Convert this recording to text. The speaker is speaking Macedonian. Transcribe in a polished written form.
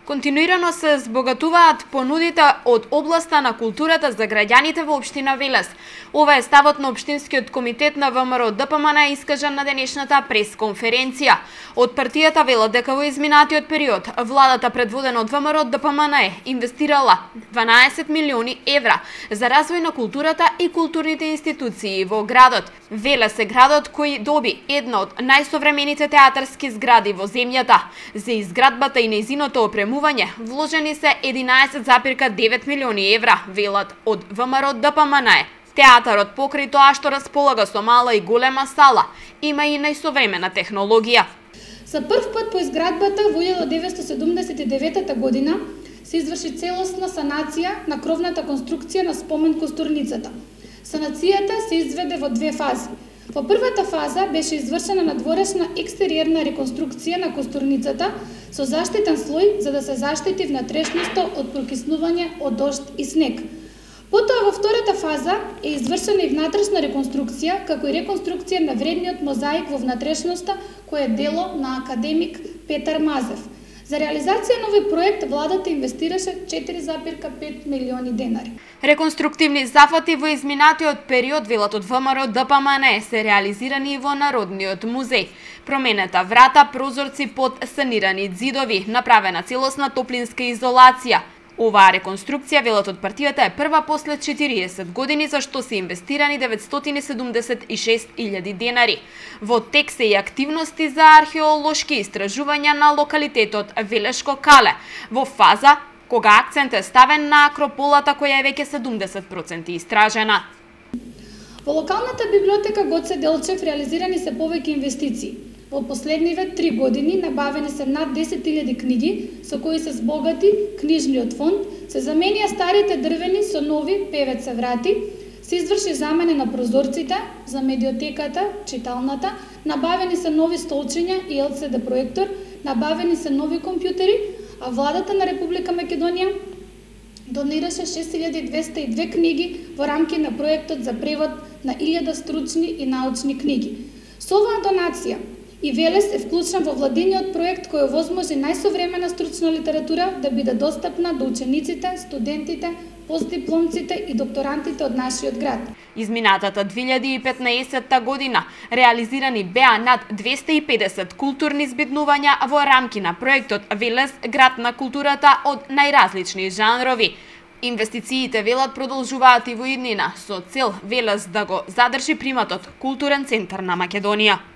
Континуирано се збогатуваат понудите од областа на културата за граѓаните во општина Велес. Ова е ставот на Општинскиот комитет на ВМРО ДПМН искажан на денешната пресконференција. Од партијата велат дека во изминатиот период владата предводена од ВМРО ДПМН инвестирала 12 милиони евра за развој на културата и културните институции во градот. Велес е градот кој доби една од најсовремените театарски згради во земјата. За изградбата и нејзиното опремување вложени се 11,9 милиони евра, велат од ВМРО ДПМН. Театарот покрај тоа што располага со мала и голема сала, има и најсовремена технологија. За прв пат по изградбата во 1979 година се изврши целосна санација на кровната конструкција на спомен костурницата. Санацијата се изведе во две фази. Во првата фаза беше извршена надворешна екстериерна реконструкција на костурницата со заштитен слој за да се заштити внатрешноста од прокиснување од дожд и снег. Потоа во втората фаза е извршена и внатрешна реконструкција, како и реконструкција на вредниот мозаик во внатрешноста, кој е дело на академик Петар Мазев. За реализација на овој проект владата инвестираше 4,5 милиони денари. Реконструктивни зафати во изминатиот период, велат од ВМРО ДПМН, се реализирани и во Народниот музеј. Променета врата, прозорци под санирани ѕидови, направена целосна топлинска изолација. Оваа реконструкција, велат од партијата, е прва после 40 години, за што се инвестирани 976.000 денари. Во тек се и активности за археолошки истражувања на локалитетот Велешко Кале, во фаза кога акцент е ставен на акрополата која е веќе 70% истражена. Во локалната библиотека Гоце Делчев реализирани се повеќе инвестиции. Во последниве 3 години набавени се над 10.000 книги со кои се збогати книжниот фонд, се заменија старите дрвени со нови ПВЦ врати, се изврши замена на прозорците за медиотеката, читалната, набавени се нови столчиња и LCD проектор, набавени се нови компјутери, а владата на Република Македонија донираше 6.202 книги во рамки на проектот за превод на 1000 стручни и научни книги. Со оваа донација и Велес е вклучен во владиниот проект кој овозможи најсовремена стручна литература да биде достапна до учениците, студентите, постдипломците и докторантите од нашиот град. Изминатата 2015 година реализирани беа над 250 културни збиднувања во рамки на проектот Велес, град на културата од најразлични жанрови. Инвестициите, велат, продолжуваат и во иднина со цел Велес да го задржи приматот културен центар на Македонија.